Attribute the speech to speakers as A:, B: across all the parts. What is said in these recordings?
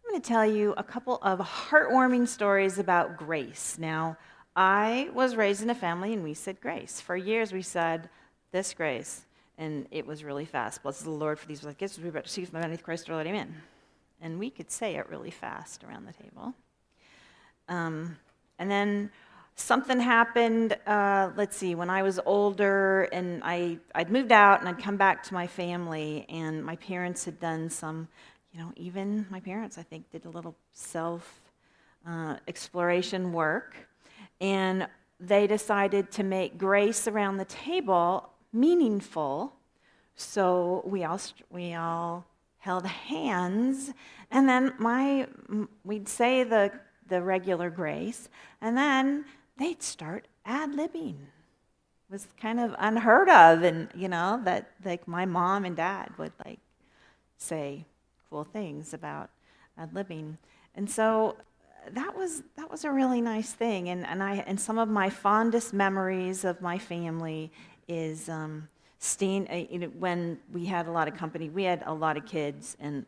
A: I'm going to tell you a couple of heartwarming stories about grace. Now, I was raised in a family and we said grace. For years we said this grace, and it was really fast. Bless the Lord for these gifts we about to receive from the body of Christ, our Lord, amen. And we could say it really fast around the table. And then something happened, when I was older and I'd moved out and I'd come back to my family, and my parents had done some, even my parents, I think, did a little self-exploration work. And they decided to make grace around the table meaningful. So we all held hands, and then we'd say the regular grace, and then they'd start ad-libbing. It was kind of unheard of, and that like my mom and dad would like say cool things about ad-libbing. And so that was a really nice thing, and some of my fondest memories of my family is when we had a lot of company. We had a lot of kids, and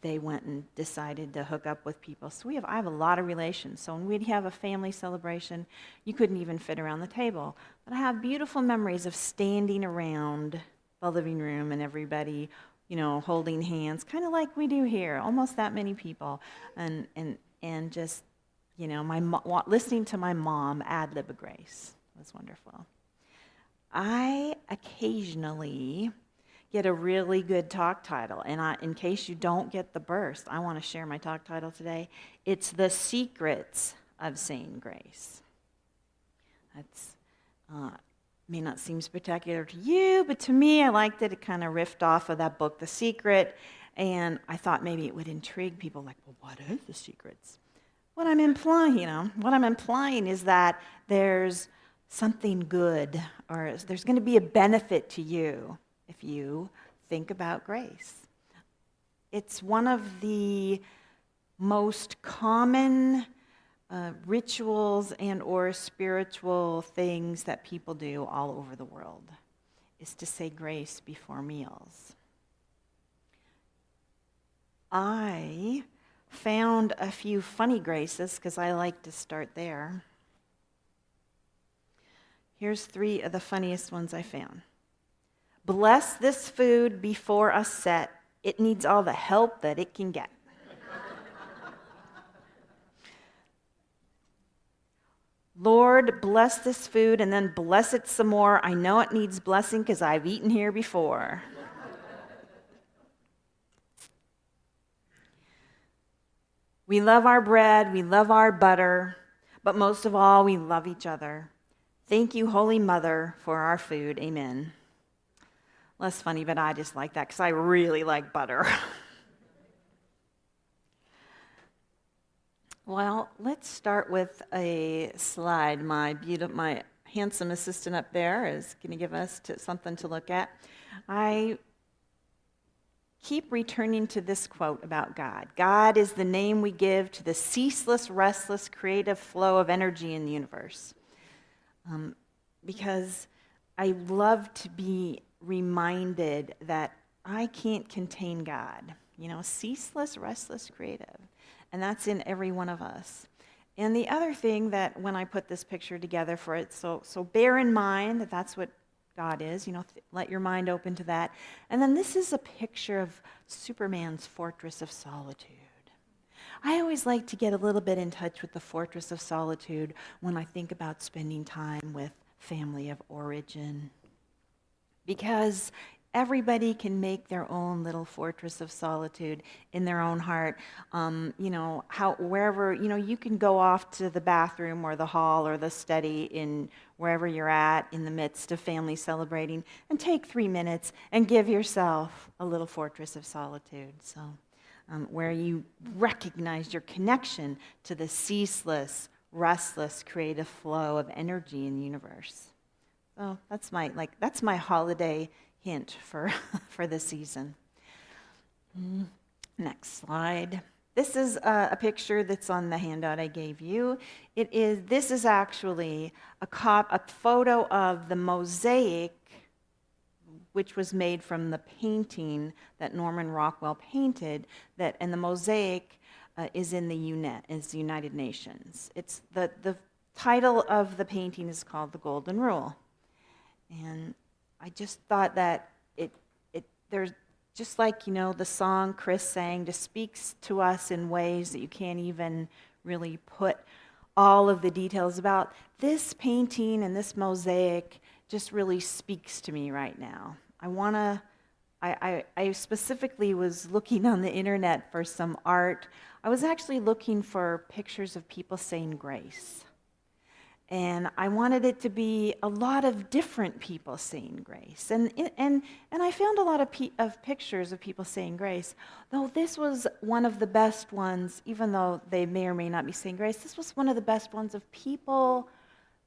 A: they went and decided to hook up with people. So I have a lot of relations. So when we'd have a family celebration, you couldn't even fit around the table. But I have beautiful memories of standing around the living room and everybody, holding hands, kind of like we do here, almost that many people, and just, listening to my mom ad-lib a grace was wonderful. I occasionally get a really good talk title, and in case you don't get the burst, I want to share my talk title today. It's The Secrets of Saying Grace. That's may not seem spectacular to you, but to me, I liked it. It kind of riffed off of that book, The Secret, and I thought maybe it would intrigue people, like, well, what is the secrets? What I'm implying is that there's something good, or there's going to be a benefit to you if you think about grace. It's one of the most common rituals and or spiritual things that people do all over the world, is to say grace before meals. I found a few funny graces because I like to start there. Here's 3 of the funniest ones I found. Bless this food before us set. It needs all the help that it can get. Lord, bless this food and then bless it some more. I know it needs blessing because I've eaten here before. We love our bread, we love our butter, but most of all, we love each other. Thank you, Holy Mother, for our food. Amen. Less funny, but I just like that because I really like butter. Well, let's start with a slide. My handsome assistant up there is going to give us something to look at. I keep returning to this quote about God. God is the name we give to the ceaseless, restless, creative flow of energy in the universe. Because I love to be reminded that I can't contain God. Ceaseless, restless, creative. And that's in every one of us. And the other thing that when I put this picture together for it, so bear in mind that that's what God is, let your mind open to that. And then this is a picture of Superman's fortress of solitude. I always like to get a little bit in touch with the fortress of solitude when I think about spending time with family of origin. Because everybody can make their own little fortress of solitude in their own heart. Wherever, you can go off to the bathroom or the hall or the study in wherever you're at in the midst of family celebrating and take 3 minutes and give yourself a little fortress of solitude. So where you recognize your connection to the ceaseless, restless, creative flow of energy in the universe. So that's my holiday hint for this season. Next slide. This is a picture that's on the handout I gave you. This is actually a photo of the mosaic which was made from the painting that Norman Rockwell painted, and the mosaic is in the United Nations. It's the title of the painting is called The Golden Rule. And I just thought that there's just like, the song Chris sang, just speaks to us in ways that you can't even really put all of the details about. This painting and this mosaic just really speaks to me right now. I specifically was looking on the internet for some art. I was actually looking for pictures of people saying grace. And I wanted it to be a lot of different people saying grace. And I found a lot of pictures of people saying grace, though this was one of the best ones, even though they may or may not be saying grace, this was one of the best ones of people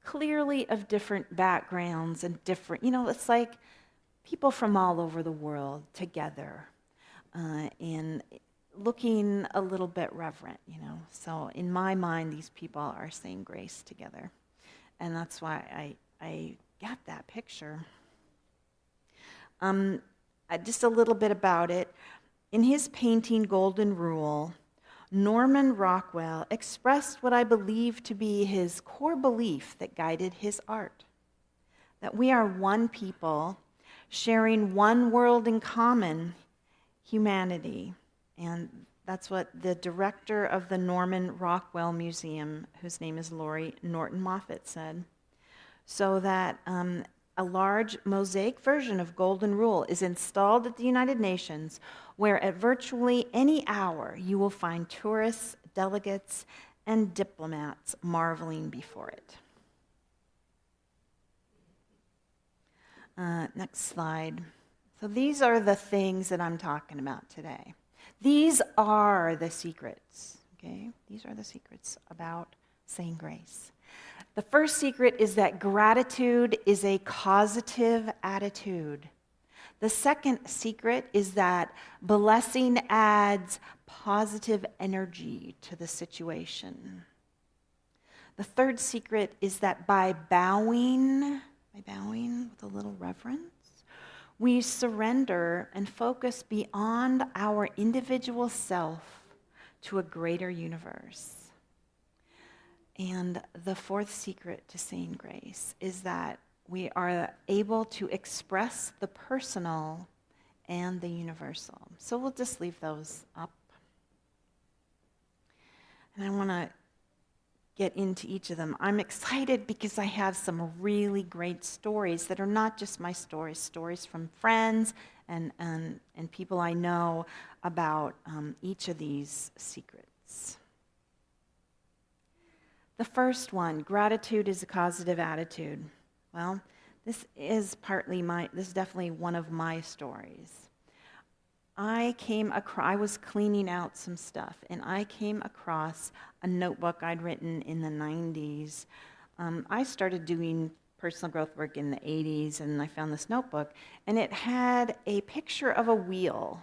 A: clearly of different backgrounds and different, it's like people from all over the world together and looking a little bit reverent, So in my mind, these people are saying grace together. And that's why I got that picture. Just a little bit about it. In his painting, Golden Rule, Norman Rockwell expressed what I believe to be his core belief that guided his art. That we are one people, sharing one world in common, humanity. And that's what the director of the Norman Rockwell Museum, whose name is Lori Norton Moffett, said. So that a large mosaic version of Golden Rule is installed at the United Nations, where at virtually any hour you will find tourists, delegates, and diplomats marveling before it. Next slide. So these are the things that I'm talking about today. These are the secrets, okay? These are the secrets about saying grace. The first secret is that gratitude is a causative attitude. The second secret is that blessing adds positive energy to the situation. The third secret is that by bowing with a little reverence, we surrender and focus beyond our individual self to a greater universe. And the fourth secret to saying grace is that we are able to express the personal and the universal. So we'll just leave those up. And I want to get into each of them. I'm excited because I have some really great stories that are not just my stories from friends and people I know about each of these secrets. The first one, gratitude is a causative attitude. Well, this is definitely one of my stories. I was cleaning out some stuff, and I came across a notebook I'd written in the 90s. I started doing personal growth work in the 80s, and I found this notebook, and it had a picture of a wheel.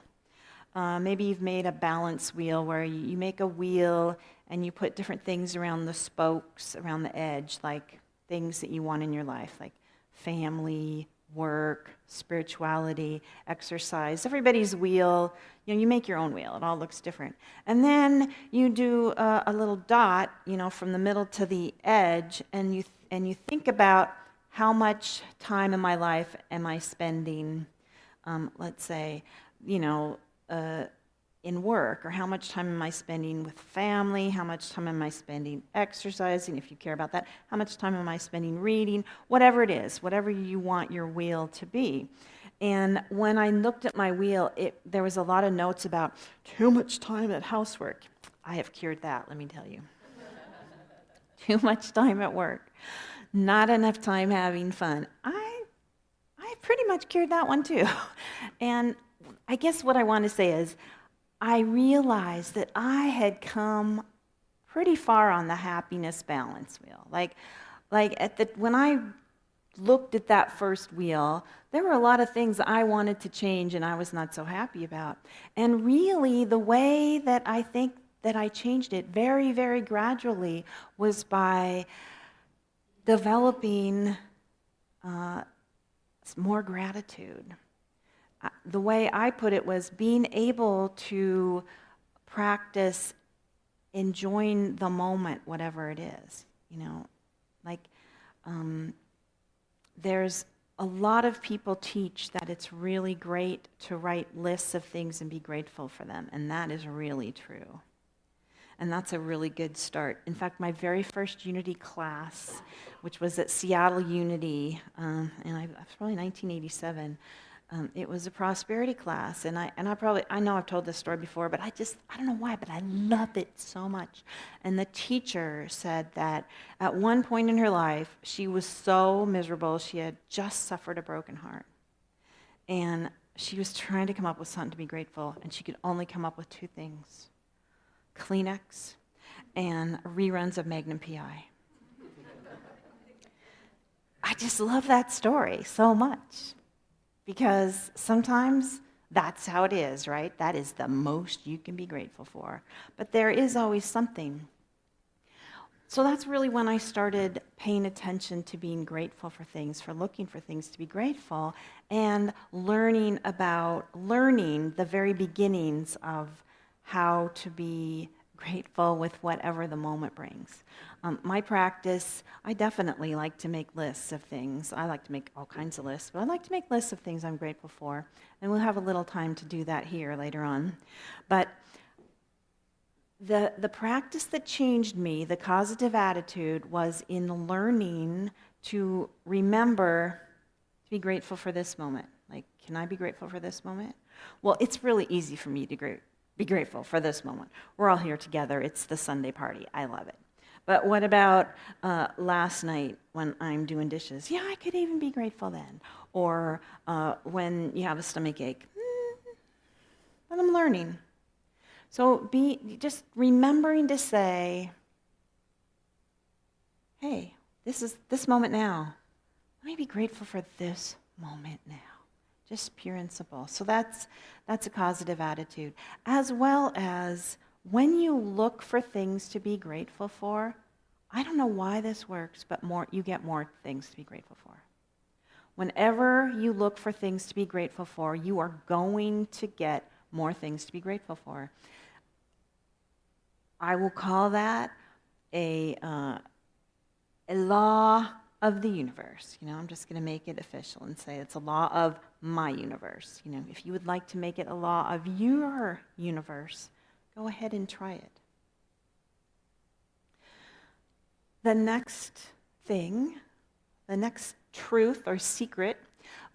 A: Maybe you've made a balance wheel where you make a wheel and you put different things around the spokes, around the edge, like things that you want in your life, like family, work, spirituality, exercise. Everybody's wheel, you make your own wheel. It all looks different. And then you do a little dot, from the middle to the edge, and you think about how much time in my life am I spending, let's say, in work, or how much time am I spending with family, how much time am I spending exercising, if you care about that, how much time am I spending reading, whatever it is, whatever you want your wheel to be. And when I looked at my wheel, there was a lot of notes about too much time at housework. I have cured that, let me tell you. Too much time at work. Not enough time having fun. I pretty much cured that one too. And I guess what I want to say is, I realized that I had come pretty far on the happiness balance wheel. When I looked at that first wheel, there were a lot of things I wanted to change and I was not so happy about. And really, the way that I think that I changed it very, very gradually was by developing more gratitude. the way I put it was being able to practice enjoying the moment, whatever it is, like there's a lot of people teach that it's really great to write lists of things and be grateful for them, and that is really true. And that's a really good start. In fact, my very first Unity class, which was at Seattle Unity, and it was probably 1987, it was a prosperity class, and I know I've told this story before, but I don't know why, but I love it so much. And the teacher said that at one point in her life, she was so miserable, she had just suffered a broken heart. And she was trying to come up with something to be grateful, and she could only come up with two things: Kleenex and reruns of Magnum PI. I just love that story so much. Because sometimes that's how it is, right? That is the most you can be grateful for. But there is always something. So that's really when I started paying attention to being grateful for things, for looking for things to be grateful, and learning the very beginnings of how to be grateful with whatever the moment brings. My practice, I definitely like to make lists of things. I like to make all kinds of lists, but I like to make lists of things I'm grateful for, and we'll have a little time to do that here later on. But the practice that changed me, the causative attitude, was in learning to remember to be grateful for this moment. Like, can I be grateful for this moment? Well, it's really easy for me to be grateful for this moment. We're all here together. It's the Sunday party. I love it. But what about last night when I'm doing dishes? Yeah, I could even be grateful then. Or when you have a stomach ache. But I'm learning. So just remembering to say, hey, this moment now. Let me be grateful for this moment now. Just pure and simple. So that's a causative attitude. As well as when you look for things to be grateful for, I don't know why this works, but you get more things to be grateful for. Whenever you look for things to be grateful for, you are going to get more things to be grateful for. I will call that a law of the universe. I'm just going to make it official and say it's a law of my universe. If you would like to make it a law of your universe, go ahead and try it. The next thing, the next truth or secret,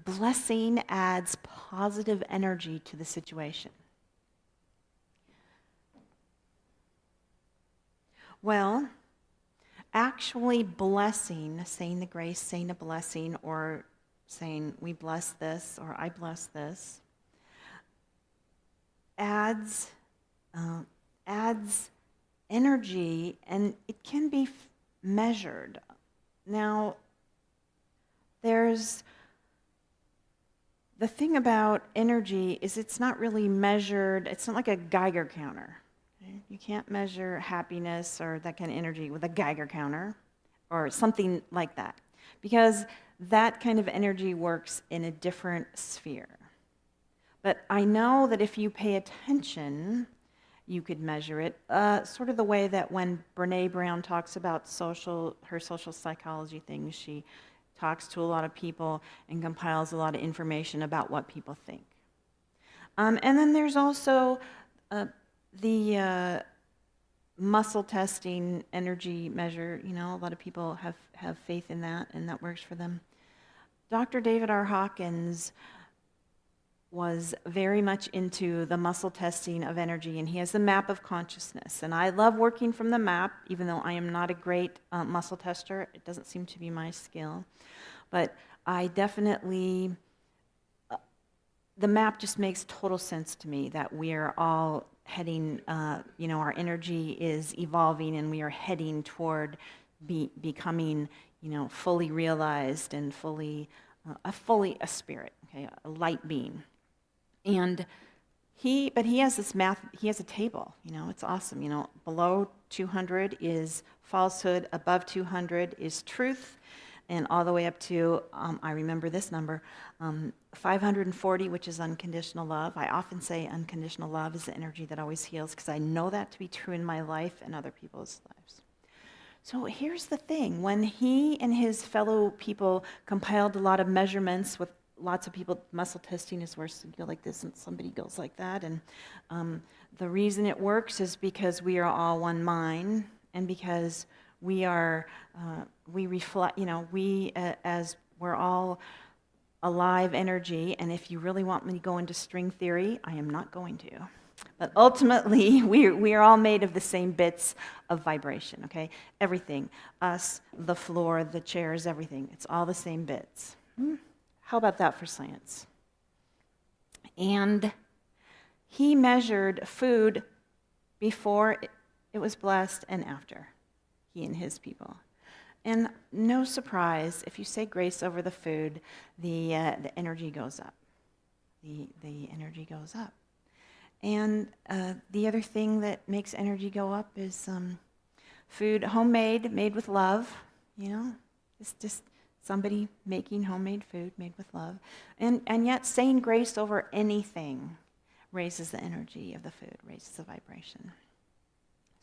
A: blessing adds positive energy to the situation. Well, actually blessing, saying the grace, saying a blessing, or saying we bless this or I bless this, adds energy, and it can be measured. Now, there's the thing about energy is it's not really measured. It's not like a Geiger counter. Okay? You can't measure happiness or that kind of energy with a Geiger counter or something like that, because that kind of energy works in a different sphere. But I know that if you pay attention, you could measure it, sort of the way that when Brene Brown talks about her social psychology things, she talks to a lot of people and compiles a lot of information about what people think. And then there's also the muscle testing energy measure. A lot of people have faith in that, and that works for them. Dr. David R. Hawkins was very much into the muscle testing of energy, and he has the map of consciousness. And I love working from the map, even though I am not a great muscle tester. It doesn't seem to be my skill. But I definitely, the map just makes total sense to me that we are all heading, our energy is evolving, and we are heading toward becoming, fully realized and fully a spirit, okay, a light being. And he has this math, he has a table, it's awesome. Below 200 is falsehood, above 200 is truth, and all the way up to, I remember this number, 540, which is unconditional love. I often say unconditional love is the energy that always heals, because I know that to be true in my life and other people's lives. So here's the thing. When he and his fellow people compiled a lot of measurements with lots of people, muscle testing is where you go like this and somebody goes like that. And the reason it works is because we are all one mind, and because we reflect, as we're all alive energy. And if you really want me to go into string theory, I am not going to. But ultimately, we are all made of the same bits of vibration, okay? Everything, us, the floor, the chairs, everything. It's all the same bits. How about that for science? And he measured food before it was blessed and after, he and his people. And no surprise, if you say grace over the food, the energy goes up. The energy goes up. And the other thing that makes energy go up is food, homemade, made with love. It's just somebody making homemade food made with love. And yet saying grace over anything raises the energy of the food, raises the vibration.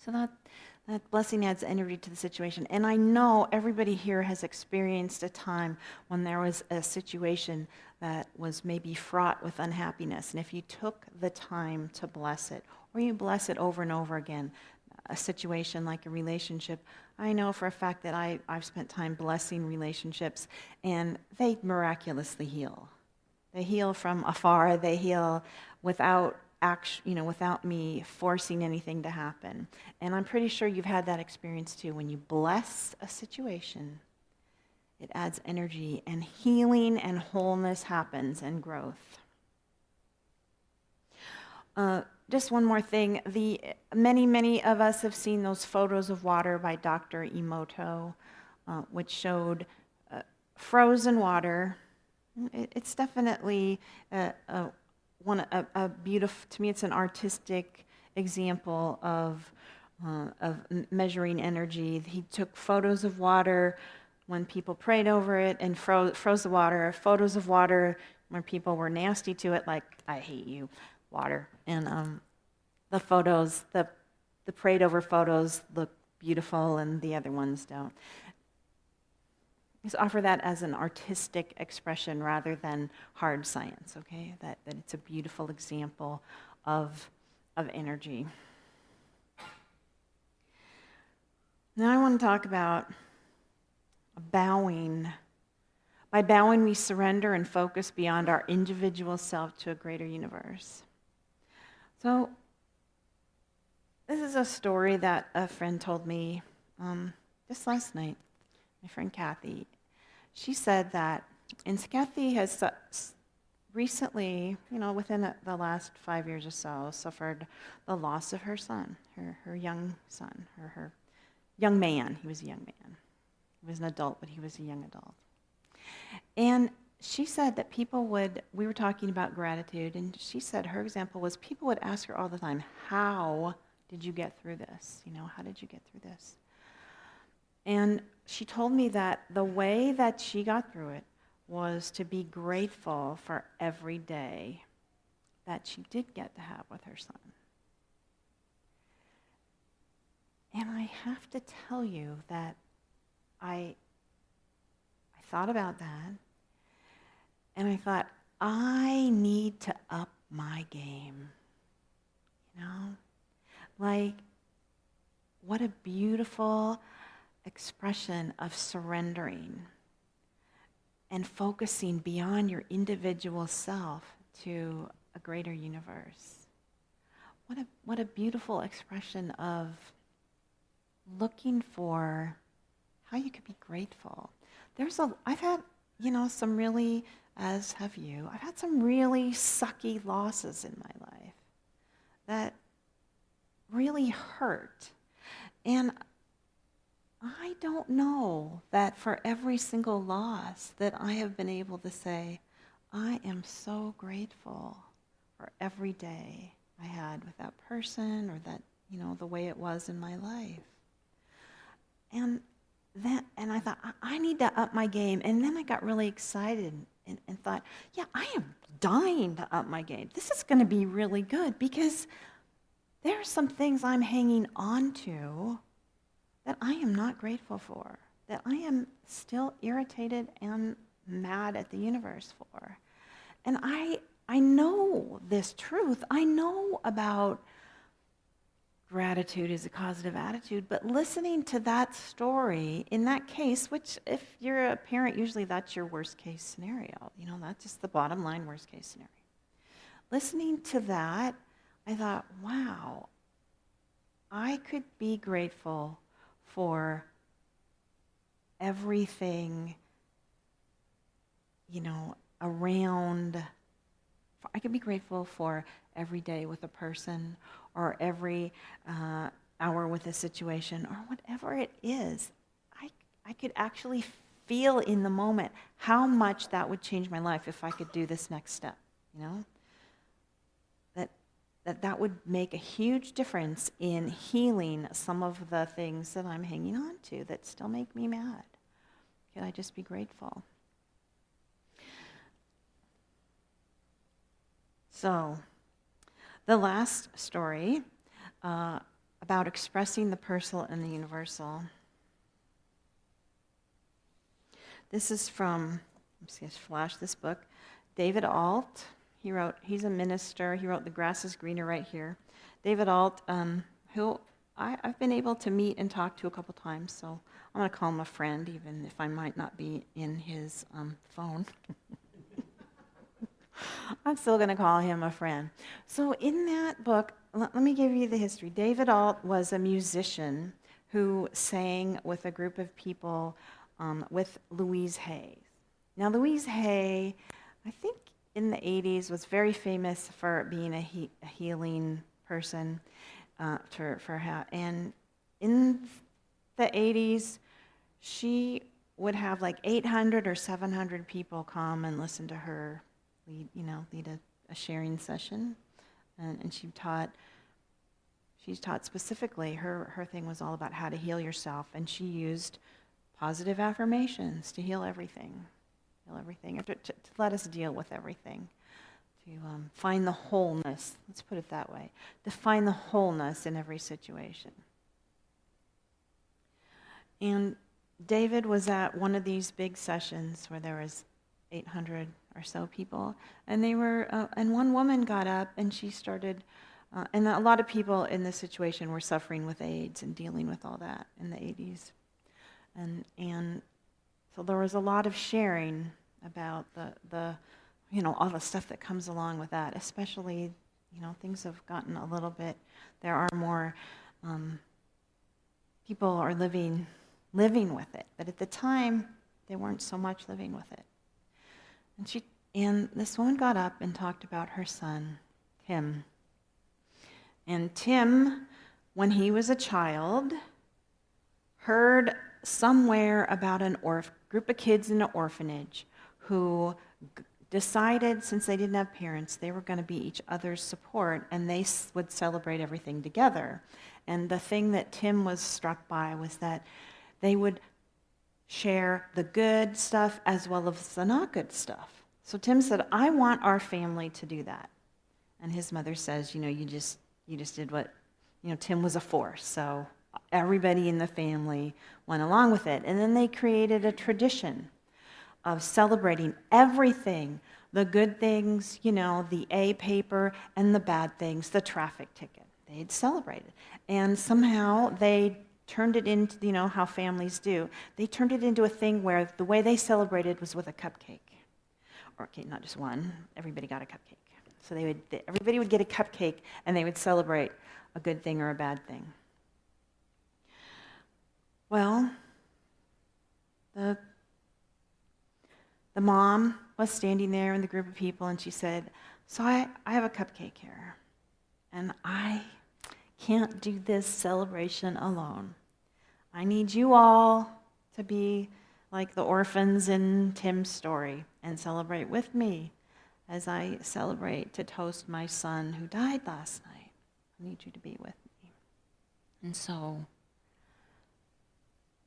A: So that blessing adds energy to the situation. And I know everybody here has experienced a time when there was a situation that was maybe fraught with unhappiness. And if you took the time to bless it, or you bless it over and over again, a situation like a relationship, I know for a fact that I've spent time blessing relationships, and they miraculously heal. They heal from afar. They heal without without me forcing anything to happen. And I'm pretty sure you've had that experience too. When you bless a situation, it adds energy, and healing and wholeness happens, and growth. Just one more thing. Many of us have seen those photos of water by Dr. Emoto, which showed frozen water. It's definitely a beautiful, to me it's an artistic example of measuring energy. He took photos of water when people prayed over it and froze the water, photos of water when people were nasty to it, like, I hate you, water. And the photos, the prayed over photos look beautiful and the other ones don't. Just offer that as an artistic expression rather than hard science, okay? That it's a beautiful example of energy. Now I want to talk about bowing. By bowing, we surrender and focus beyond our individual self to a greater universe. So this is a story that a friend told me just last night. My friend Kathy, she said that, and Kathy has recently, within the last 5 years or so, suffered the loss of her son, her young son, her young man. He was a young man. He was an adult, but he was a young adult. And she said that we were talking about gratitude, and she said her example was people would ask her all the time, how did you get through this? How did you get through this? And she told me that the way that she got through it was to be grateful for every day that she did get to have with her son. And I have to tell you that I thought about that, and I thought, I need to up my game. Like, what a beautiful expression of surrendering and focusing beyond your individual self to a greater universe. What a beautiful expression of looking for how you could be grateful. I've had, some really, as have you, I've had some really sucky losses in my life that really hurt. And I don't know that for every single loss that I have been able to say, I am so grateful for every day I had with that person, or that, the way it was in my life. And and I thought, I need to up my game. And then I got really excited and thought, yeah, I am dying to up my game. This is going to be really good because there are some things I'm hanging on to that I am not grateful for, that I am still irritated and mad at the universe for. And I know this truth. I know about gratitude is a causative attitude, but listening to that story in that case, which if you're a parent, usually that's your worst case scenario. That's just the bottom line worst case scenario. Listening to that, I thought, wow, I could be grateful for everything, around. I could be grateful for every day with a person or every hour with a situation or whatever it is. I could actually feel in the moment how much that would change my life if I could do this next step, That would make a huge difference in healing some of the things that I'm hanging on to that still make me mad. Could I just be grateful? So, the last story about expressing the personal and the universal. This is from, let's see, flash this book, David Alt. He's a minister. He wrote The Grass is Greener right here. David Alt, who I've been able to meet and talk to a couple times, so I'm going to call him a friend, even if I might not be in his phone. I'm still going to call him a friend. So in that book, let me give you the history. David Alt was a musician who sang with a group of people with Louise Hay. Now, Louise Hay, I think in the 80s, was very famous for being a healing person. And in the 80s, she would have like 800 or 700 people come and listen to her lead a sharing session. And she taught specifically, her thing was all about how to heal yourself. And she used positive affirmations to heal everything, or to let us deal with everything, to find the wholeness, let's put it that way, to find the wholeness in every situation. And David was at one of these big sessions where there was 800 or so people, and and one woman got up and she started, and a lot of people in this situation were suffering with AIDS and dealing with all that in the 80s. And so there was a lot of sharing about the all the stuff that comes along with that, especially, things have gotten a little bit, there are more, people are living with it. But at the time, they weren't so much living with it. And this woman got up and talked about her son, Tim. And Tim, when he was a child, heard somewhere about a group of kids in an orphanage who decided, since they didn't have parents, they were going to be each other's support, and they would celebrate everything together. And the thing that Tim was struck by was that they would share the good stuff as well as the not good stuff. So Tim said, I want our family to do that. And his mother says, you just did what, Tim was a force, so everybody in the family went along with it. And then they created a tradition of celebrating everything, the good things, the A paper, and the bad things, the traffic ticket. They'd celebrate it. And somehow they turned it into, how families do. They turned it into a thing where the way they celebrated was with a cupcake. Or, okay, not just one. Everybody got a cupcake. So everybody would get a cupcake, and they would celebrate a good thing or a bad thing. Well, the mom was standing there in the group of people, and she said, so I have a cupcake here, and I can't do this celebration alone. I need you all to be like the orphans in Tim's story and celebrate with me as I celebrate to toast my son who died last night. I need you to be with me. And so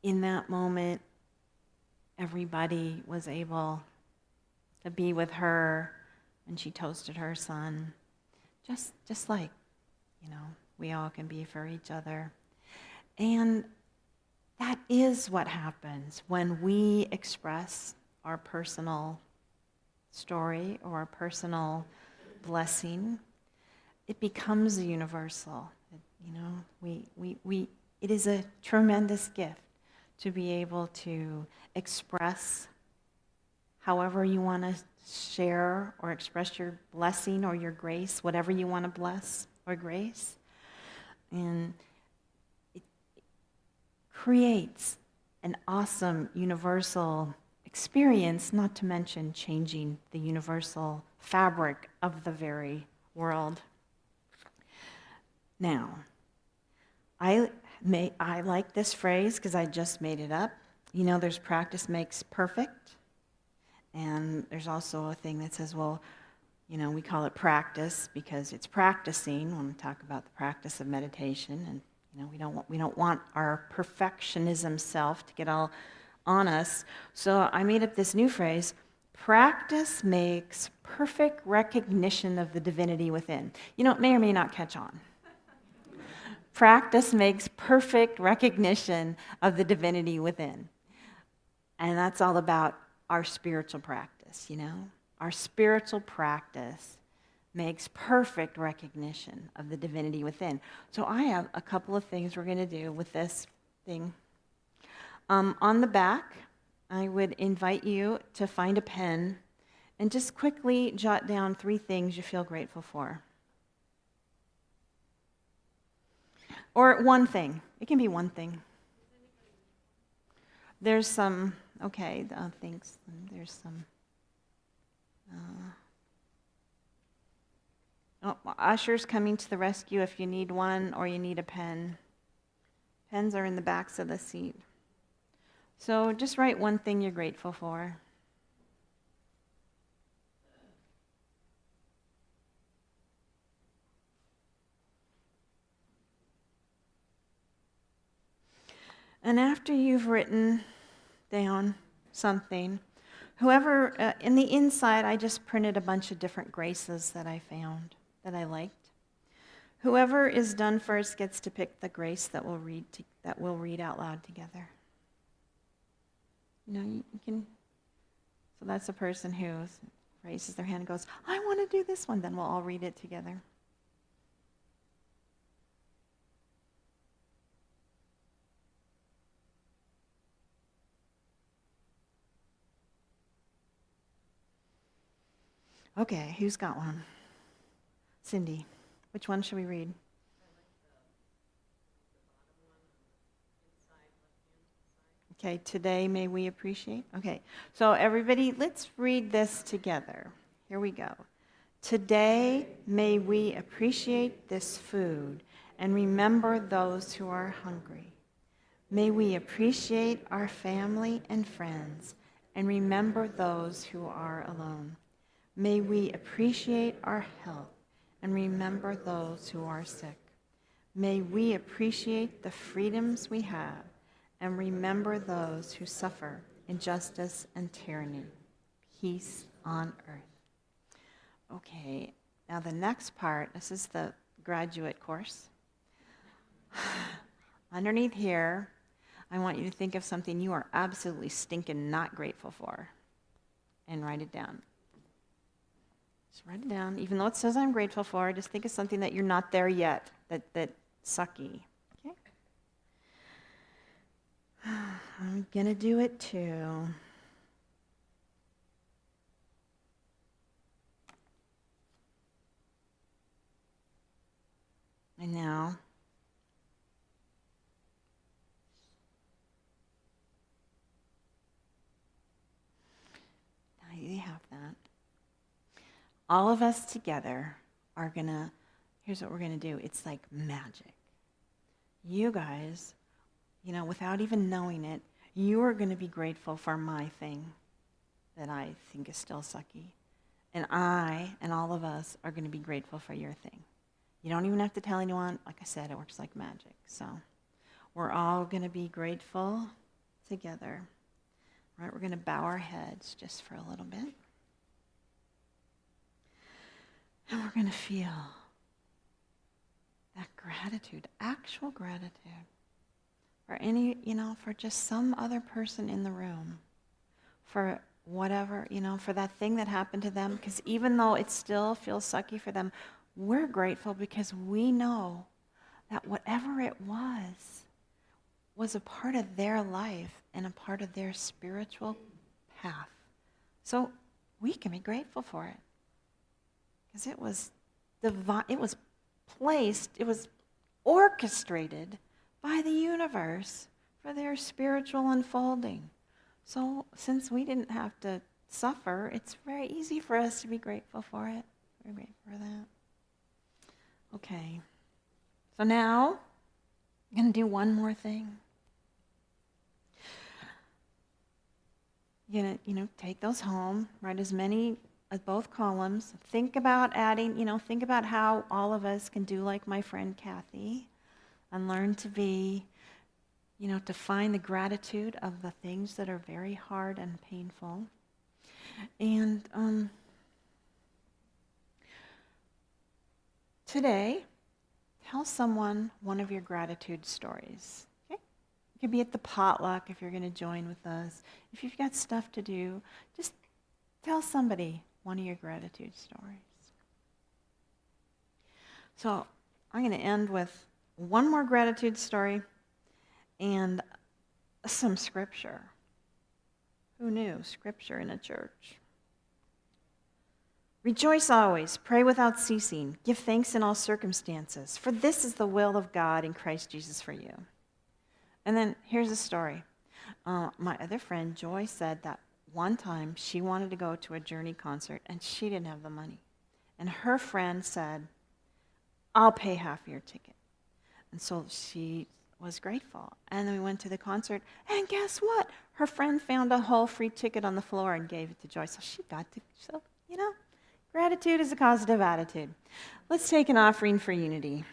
A: in that moment, everybody was able to be with her, and she toasted her son, just like, we all can be for each other. And that is what happens when we express our personal story or our personal blessing. It becomes universal. It is a tremendous gift to be able to express however you want to share or express your blessing or your grace, whatever you want to bless or grace. And it creates an awesome universal experience, not to mention changing the universal fabric of the very world. Now, I like this phrase because I just made it up. There's practice makes perfect. And there's also a thing that says, well, we call it practice because it's practicing when we talk about the practice of meditation. And, we don't want our perfectionism self to get all on us. So I made up this new phrase, practice makes perfect recognition of the divinity within. It may or may not catch on. Practice makes perfect recognition of the divinity within. And that's all about our spiritual practice, Our spiritual practice makes perfect recognition of the divinity within. So I have a couple of things we're going to do with this thing. On the back, I would invite you to find a pen and just quickly jot down 3 things you feel grateful for. Or one thing. It can be one thing. There's some, thanks. There's some. Ushers coming to the rescue if you need one or you need a pen. Pens are in the backs of the seat. So just write one thing you're grateful for. And after you've written down something, whoever, in the inside, I just printed a bunch of different graces that I found, that I liked. Whoever is done first gets to pick the grace that we'll read out loud together. You can, so that's the person who raises their hand and goes, I want to do this one, then we'll all read it together. Okay, who's got one? Cindy, which one should we read? Okay, today may we appreciate? Okay, so everybody, let's read this together. Here we go. Today may we appreciate this food and remember those who are hungry. May we appreciate our family and friends and remember those who are alone. May we appreciate our health and remember those who are sick. May we appreciate the freedoms we have and remember those who suffer injustice and tyranny. Peace on earth. Okay, now the next part, this is the graduate course. Underneath here, I want you to think of something you are absolutely stinking not grateful for and write it down. Just write it down. Even though it says I'm grateful for, just think of something that you're not there yet, that's sucky. Okay? I'm going to do it too. And now, you have that. All of us together are gonna, here's what we're gonna do. It's like magic. You guys, without even knowing it, you are gonna be grateful for my thing that I think is still sucky. And I and all of us are gonna be grateful for your thing. You don't even have to tell anyone. Like I said, it works like magic. So we're all gonna be grateful together. All right, we're going to bow our heads just for a little bit. And we're going to feel that gratitude, actual gratitude, for for just some other person in the room, for whatever, for that thing that happened to them, because even though it still feels sucky for them, we're grateful because we know that whatever it was a part of their life and a part of their spiritual path. So we can be grateful for it. Because it was divine, it was placed, it was orchestrated by the universe for their spiritual unfolding. So since we didn't have to suffer, it's very easy for us to be grateful for it. We're grateful for that. Okay. So now, I'm going to do one more thing. You're going to, take those home, write as many as both columns. Think about adding, think about how all of us can do like my friend Kathy and learn to be, to find the gratitude of the things that are very hard and painful. And today, tell someone one of your gratitude stories. Okay? It could be at the potluck if you're going to join with us. If you've got stuff to do, just tell somebody one of your gratitude stories. So I'm going to end with one more gratitude story and some scripture. Who knew? Scripture in a church. Rejoice always, pray without ceasing, give thanks in all circumstances, for this is the will of God in Christ Jesus for you. And then here's a story. My other friend, Joy, said that one time she wanted to go to a Journey concert and she didn't have the money. And her friend said, I'll pay half your ticket. And so she was grateful. And then we went to the concert, and guess what? Her friend found a whole free ticket on the floor and gave it to Joy. So she got to, gratitude is a causative attitude. Let's take an offering for unity.